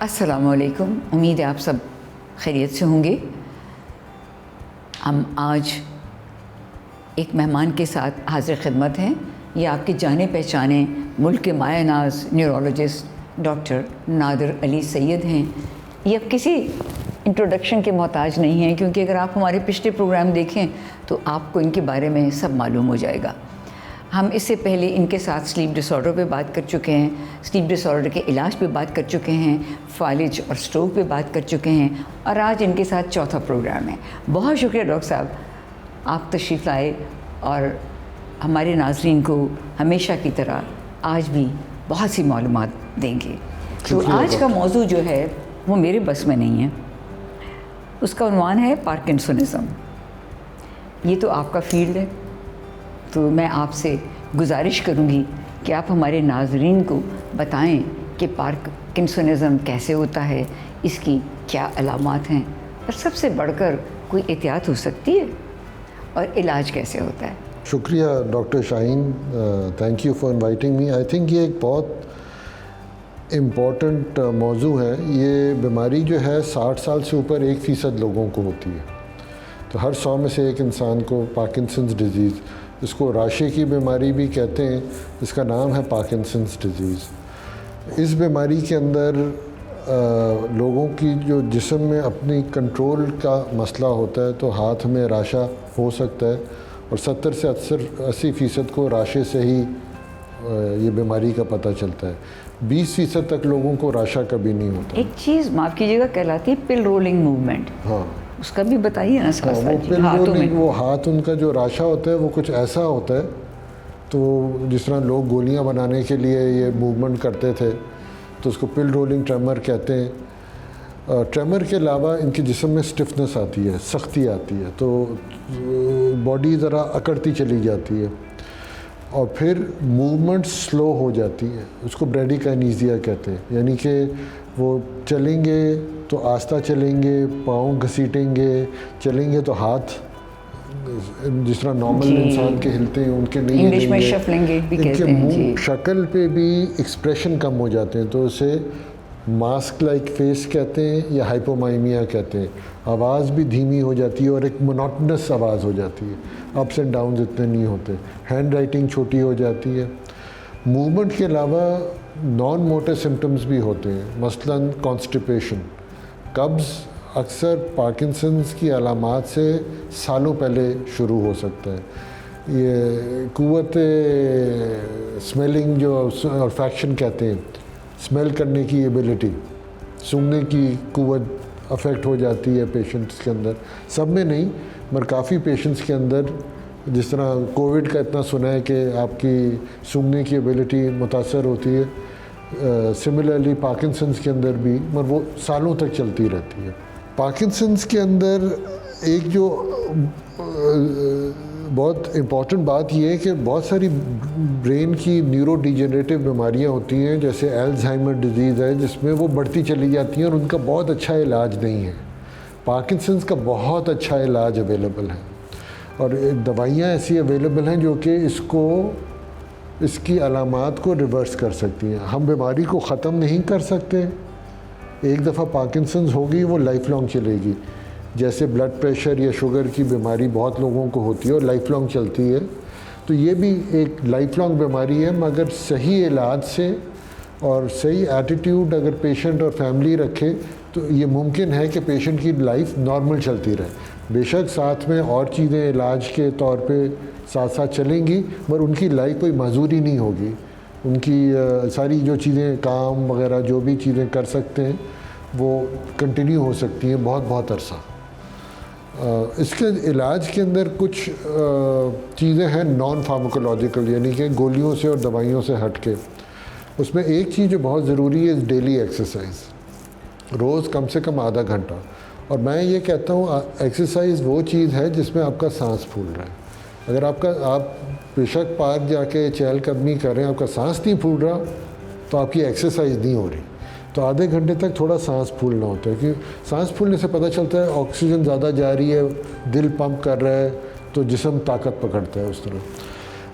अस्सलामुअलैकुम। उम्मीद है आप सब खैरियत से होंगे। हम आज एक मेहमान के साथ हाजिर खिदमत हैं। ये आपके जाने पहचाने मुल्क के माया नाज न्यूरोलॉजिस्ट डॉक्टर नादिर अली सैयद हैं। ये अब किसी इंट्रोडक्शन के मोहताज नहीं हैं, क्योंकि अगर आप हमारे पिछले प्रोग्राम देखें तो आपको इनके बारे में सब मालूम हो जाएगा। हम इससे पहले इनके साथ स्लीप डिसऑर्डर पे बात कर चुके हैं, स्लीप डिसऑर्डर के इलाज पे बात कर चुके हैं, फालिज और स्ट्रोक पे बात कर चुके हैं, और आज इनके साथ चौथा प्रोग्राम है। बहुत शुक्रिया डॉक्टर साहब, आप तशरीफ़ लाए और हमारे नाज़रीन को हमेशा की तरह आज भी बहुत सी मालूमात देंगे। तो आज का मौजू जो है वो मेरे बस में नहीं है। उसका उन्वान है पार्किंसनिज़म। ये तो आपका फील्ड है, तो मैं आपसे गुजारिश करूंगी कि आप हमारे नाज़रीन को बताएं कि पार्किंसनिज़म कैसे होता है, इसकी क्या अलामात हैं, और सबसे बढ़कर कोई एहतियात हो सकती है, और इलाज कैसे होता है। शुक्रिया doctor Shaheen, thank you for inviting me. I think ये एक बहुत इम्पॉर्टेंट मौजू है। ये बीमारी जो है 60 साल से ऊपर 1% लोगों को होती है। तो हर 100 में से एक इंसान को पार्किंसंस डिजीज़, इसको राशे की बीमारी भी कहते हैं, इसका नाम है पार्किंसंस डिजीज़। इस बीमारी के अंदर लोगों की जो जिस्म में अपनी कंट्रोल का मसला होता है, तो हाथ में राशा हो सकता है, और 70 से 80% को राशे से ही ये बीमारी का पता चलता है। 20% तक लोगों को राशा कभी नहीं होता। एक चीज़ माफ़ कीजिएगा कहलाती है पिल रोलिंग मूवमेंट। हाँ, उसका भी बताइए ना साथ वो पिल रोलिंग, वो हाथ उनका जो राशा होता है वो कुछ ऐसा होता है, तो जिस तरह लोग गोलियां बनाने के लिए ये मूवमेंट करते थे, तो उसको पिल रोलिंग ट्रेमर कहते हैं। ट्रेमर के अलावा इनके जिस्म में स्टिफनेस आती है, सख्ती आती है, तो बॉडी ज़रा अकड़ती चली जाती है, और फिर मूवमेंट स्लो हो जाती है। उसको ब्रेडिकाइनीसिया कहते हैं, यानी कि वो चलेंगे तो आस्ता चलेंगे, पाँव घसीटेंगे, चलेंगे तो हाथ जिस तरह नॉर्मल इंसान के हिलते हैं उनके नहीं इंग्लिश में शफलिंग भी कहते हैं। मुंह शक्ल पे भी एक्सप्रेशन कम हो जाते हैं, तो उसे मास्क लाइक फेस कहते हैं या हाइपोमाइमिया कहते हैं। आवाज़ भी धीमी हो जाती है और एक मोनोटनस आवाज़ हो जाती है, अप्स एंड डाउन्स इतने नहीं होते। हैंड राइटिंग छोटी हो जाती है। मूवमेंट के अलावा नॉन मोटर सिम्टम्स भी होते हैं, मसलन कॉन्स्टिपेशन, कब्ज़ अक्सर पार्किंसंस की अलामात से सालों पहले शुरू हो सकता है। ये कुव्वत स्मेलिंग जो ऑल्फैक्शन कहते हैं, स्मेल करने की एबिलिटी, सूंघने की कुव्वत अफेक्ट हो जाती है पेशेंट्स के अंदर। सब में नहीं, मगर काफ़ी पेशेंट्स के अंदर, जिस तरह कोविड का इतना सुना है कि आपकी सूंघने की एबिलिटी मुतासर होती है, सिमिलरली पार्किंसंस के अंदर भी, मगर वो सालों तक चलती रहती है। पार्किंसंस के अंदर एक जो बहुत इम्पॉर्टेंट बात यह है कि बहुत सारी ब्रेन की न्यूरो डिजेनरेटिव बीमारियां होती हैं, जैसे अल्जाइमर डिजीज़ है, जिसमें वो बढ़ती चली जाती हैं और उनका बहुत अच्छा इलाज नहीं है। पार्किंसंस का बहुत अच्छा इलाज अवेलेबल है, और दवाइयाँ ऐसी अवेलेबल हैं जो कि इसकी अलामात को रिवर्स कर सकती हैं। हम बीमारी को ख़त्म नहीं कर सकते, एक दफ़ा पार्किंसंस होगी वो लाइफ लॉन्ग चलेगी। जैसे ब्लड प्रेशर या शुगर की बीमारी बहुत लोगों को होती है और लाइफ लॉन्ग चलती है, तो ये भी एक लाइफ लॉन्ग बीमारी है, मगर सही इलाज से और सही एटीट्यूड अगर पेशेंट और फैमिली रखे तो ये मुमकिन है कि पेशेंट की लाइफ नॉर्मल चलती रहे। बेशक साथ में और चीज़ें इलाज के तौर पे साथ साथ चलेंगी, मगर उनकी लाइफ कोई माजूरी नहीं होगी। उनकी सारी जो चीज़ें, काम वगैरह जो भी चीज़ें कर सकते हैं, वो कंटिन्यू हो सकती हैं बहुत अरसा। इसके इलाज के अंदर कुछ चीज़ें हैं नॉन फार्माकोलॉजिकल, यानी कि गोलियों से और दवाइयों से हट के। उसमें एक चीज़ जो बहुत ज़रूरी है, डेली एक्सरसाइज, रोज़ कम से कम आधा घंटा। और मैं ये कहता हूँ एक्सरसाइज वो चीज़ है जिसमें आपका सांस फूल रहा है। अगर आप बेशक पार्क जाके चहलकदमी कर रहे हैं, आपका सांस नहीं फूल रहा, तो आपकी एक्सरसाइज नहीं हो रही। तो आधे घंटे तक थोड़ा सांस फूलना होता है, क्योंकि सांस फूलने से पता चलता है ऑक्सीजन ज़्यादा जा रही है, दिल पंप कर रहा है, तो जिस्म ताकत पकड़ता है उस तरह।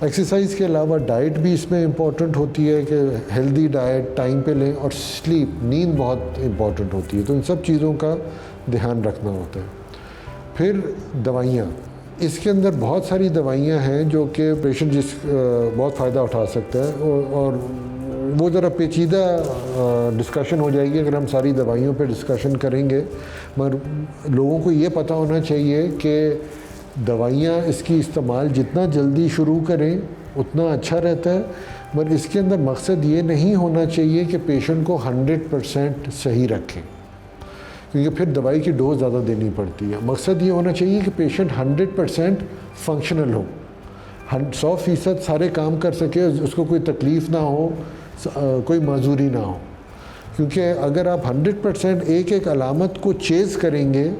एक्सरसाइज के अलावा डाइट भी इसमें इम्पॉर्टेंट होती है कि हेल्दी डाइट टाइम पे लें, और स्लीप, नींद बहुत इम्पॉर्टेंट होती है। तो इन सब चीज़ों का ध्यान रखना होता है। फिर दवाइयाँ, इसके अंदर बहुत सारी दवाइयाँ हैं जो कि पेशेंट बहुत फ़ायदा उठा सकता है, और वो ज़रा पेचीदा डिस्कशन हो जाएगी अगर हम सारी दवाइयों पे डिस्कशन करेंगे। मगर लोगों को ये पता होना चाहिए कि दवाइयाँ इसकी इस्तेमाल जितना जल्दी शुरू करें उतना अच्छा रहता है। मगर इसके अंदर मकसद ये नहीं होना चाहिए कि पेशेंट को 100% सही रखें, क्योंकि फिर दवाई की डोज ज़्यादा देनी पड़ती है। मकसद ये होना चाहिए कि पेशेंट 100% फंक्शनल हो, 100% सारे काम कर सके, उसको कोई तकलीफ़ ना हो, कोई माजूरी ना हो। क्योंकि अगर आप 100% एक एक अलामत को चेज़ करेंगे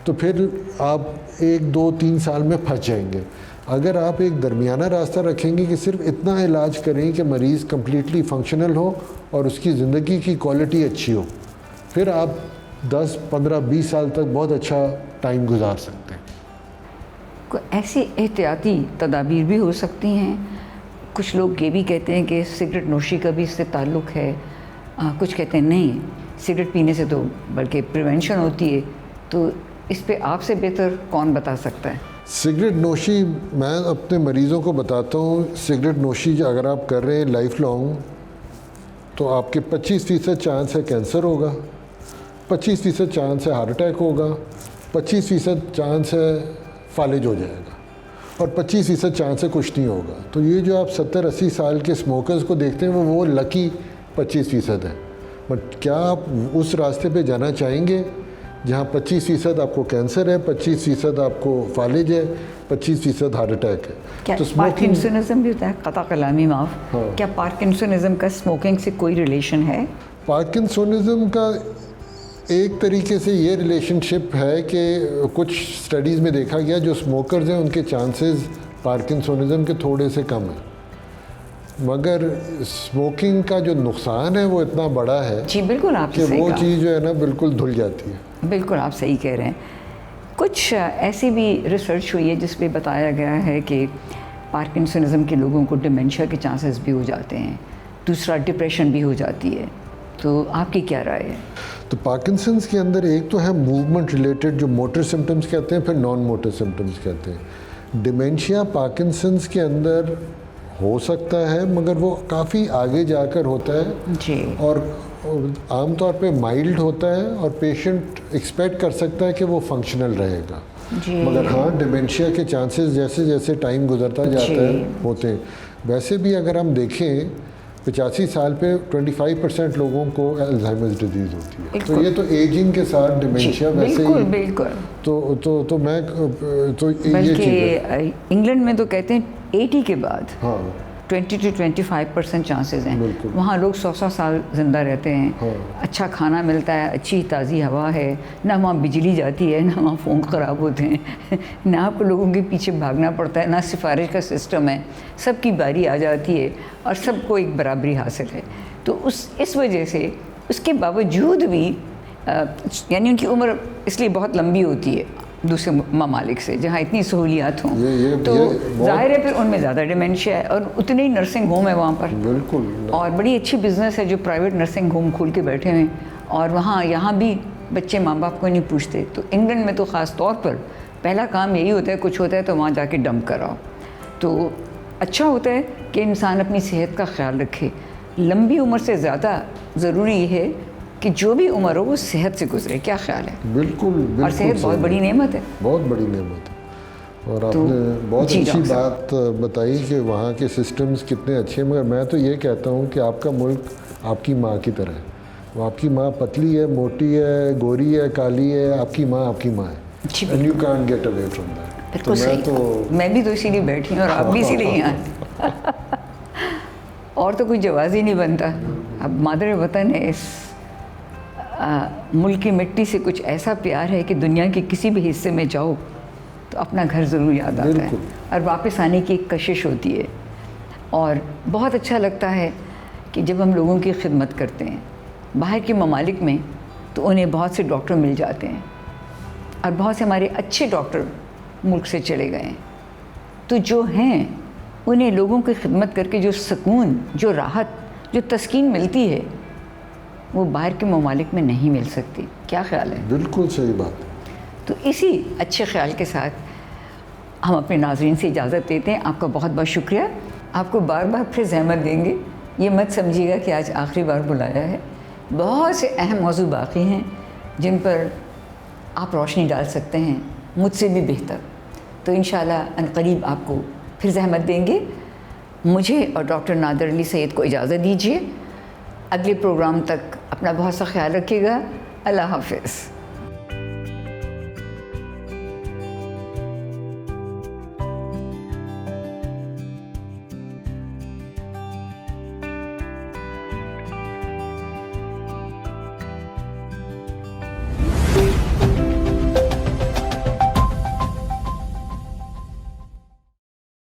तो फिर आप 1, 2, 3 साल में फंस जाएंगे। अगर आप एक दरमियाना रास्ता रखेंगे कि सिर्फ इतना इलाज करें कि मरीज़ कम्प्लीटली फंक्शनल हो और उसकी ज़िंदगी की क्वालिटी अच्छी हो, फिर आप 10, 15, 20 साल तक बहुत अच्छा टाइम गुजार सकते हैं। कोई ऐसी एहतियाती तदाबीर भी हो सकती हैं? कुछ लोग ये भी कहते हैं कि सिगरेट नोशी का भी इससे ताल्लुक़ है, कुछ कहते हैं नहीं, सिगरेट पीने से तो बल्कि प्रिवेंशन होती है। तो इस पे आपसे बेहतर कौन बता सकता है? सिगरेट नोशी मैं अपने मरीज़ों को बताता हूँ, सिगरेट नोशी अगर आप कर रहे हैं लाइफ लॉन्ग तो आपके 25% चांस है कैंसर होगा, 25% चांस है हार्ट अटैक होगा, 25% चांस है फालिज हो जाएगा, और 25% चांस है कुछ नहीं होगा। तो ये जो आप 70-80 साल के स्मोकर्स को देखते हैं वो लकी 25% है। बट क्या आप उस रास्ते पे जाना चाहेंगे जहाँ 25% आपको कैंसर है, 25% आपको फालिज है, 25% हार्ट अटैक है? क्या तो पार्किंसनिज्म भी होता है? कता कलामी माफ़, हाँ। क्या पार्किंसनिज्म का स्मोकिंग से कोई रिलेशन है? पार्किंसनिज्म का एक तरीके से ये रिलेशनशिप है कि कुछ स्टडीज़ में देखा गया जो स्मोकर्स हैं उनके चांसेस पार्किंसनिज्म के थोड़े से कम हैं, मगर स्मोकिंग का जो नुकसान है वो इतना बड़ा है जी बिल्कुल, आप कि वो चीज़ जो है ना बिल्कुल धुल जाती है। बिल्कुल आप सही कह रहे हैं। कुछ ऐसी भी रिसर्च हुई है जिसमें बताया गया है कि पार्किंसनिज्म के लोगों को डिमेंशिया के चांसेस भी हो जाते हैं, दूसरा डिप्रेशन भी हो जाती है। तो आपकी क्या राय है? तो पार्किंसंस के अंदर एक तो है मूवमेंट रिलेटेड जो मोटर सिम्टम्स कहते हैं, फिर नॉन मोटर सिम्टम्स कहते हैं। डिमेंशिया पार्किंसंस के अंदर हो सकता है मगर वो काफ़ी आगे जाकर होता है जी, और आमतौर पे माइल्ड होता है और पेशेंट एक्सपेक्ट कर सकता है कि वो फंक्शनल रहेगा जी। मगर हाँ, डिमेंशिया के चांसेस जैसे जैसे टाइम गुजरता जाता है होते हैं। वैसे भी अगर हम देखें 85 साल पे 25% लोगों को अल्जाइमर्स डिजीज़ होती है, तो ये तो एजिंग के साथ डिमेंशिया वैसे बिल्कुल ही बिल्कुल। तो मैं तो ये बल्कि चीज़ इंग्लैंड में तो कहते हैं 80 के बाद हाँ 20 to 25% चांसेस हैं। बिल्कुल। वहाँ लोग 100 साल ज़िंदा रहते हैं, हाँ। अच्छा खाना मिलता है, अच्छी ताज़ी हवा है, ना वहाँ बिजली जाती है, ना वहाँ फ़ोन ख़राब होते हैं, ना आपको लोगों के पीछे भागना पड़ता है, ना सिफारिश का सिस्टम है, सबकी बारी आ जाती है और सबको एक बराबरी हासिल है। तो इस वजह से उसके बावजूद भी यानी उनकी उम्र इसलिए बहुत लंबी होती है दूसरे ममालिक से जहाँ इतनी सहूलियात हों, तो जाहिर है फिर उनमें ज़्यादा डिमेंशिया है और उतने ही नर्सिंग होम है वहाँ पर। बिल्कुल। और बड़ी अच्छी बिजनेस है जो प्राइवेट नर्सिंग होम खोल के बैठे हुए हैं और वहाँ यहाँ भी बच्चे माँ बाप को नहीं पूछते। तो इंग्लैंड में तो ख़ास तौर पर पहला काम यही होता है, कुछ होता है तो वहाँ जाके डंप कराओ। तो अच्छा होता है कि इंसान अपनी सेहत का ख्याल रखे। लंबी उम्र से ज़्यादा ज़रूरी है कि जो भी उम्र हो वो सेहत से गुजरे। क्या ख्याल है? बिल्कुल और सेहत बहुत बड़ी नेमत है, बहुत बड़ी नेमत है। और आपने बहुत अच्छी बात बताई कि वहाँ के सिस्टम्स कितने अच्छे हैं, मगर मैं तो ये कहता हूँ कि आपका मुल्क आपकी माँ की तरह है। वो आपकी माँ पतली है, मोटी है, गोरी है, काली है, आपकी माँ है, and you can't get away from that. तो मैं भी तो इसीलिए बैठी हूँ और आप भी इसीलिए यहाँ और तो कोई जवाब ही नहीं बनता। अब मादर वतन है, इस मुल्क की मिट्टी से कुछ ऐसा प्यार है कि दुनिया के किसी भी हिस्से में जाओ तो अपना घर ज़रूर याद आता है और वापस आने की एक कशिश होती है। और बहुत अच्छा लगता है कि जब हम लोगों की खिदमत करते हैं बाहर के ममालिक में, तो उन्हें बहुत से डॉक्टर मिल जाते हैं और बहुत से हमारे अच्छे डॉक्टर मुल्क से चले गए हैं। तो जो हैं उन्हें लोगों की खिदमत करके जो सुकून, जो राहत, जो तस्कीन मिलती है वो बाहर के ममालिक में नहीं मिल सकती। क्या ख्याल है? बिल्कुल सही बात। तो इसी अच्छे ख्याल के साथ हम अपने नाज़रीन से इजाज़त देते हैं। आपका बहुत बहुत शुक्रिया। आपको बार बार फिर ज़हमत देंगे, ये मत समझिएगा कि आज आखिरी बार बुलाया है। बहुत से अहम मौजू बाकी हैं जिन पर आप रोशनी डाल सकते हैं मुझसे भी बेहतर। तो इंशाअल्लाह अनक़रीब आपको फिर ज़हमत देंगे। मुझे और डॉक्टर नादिर अली सैयद को इजाज़त दीजिए। अगले प्रोग्राम तक अपना बहुत सा ख्याल रखिएगा। अल्लाह हाफ़िज़।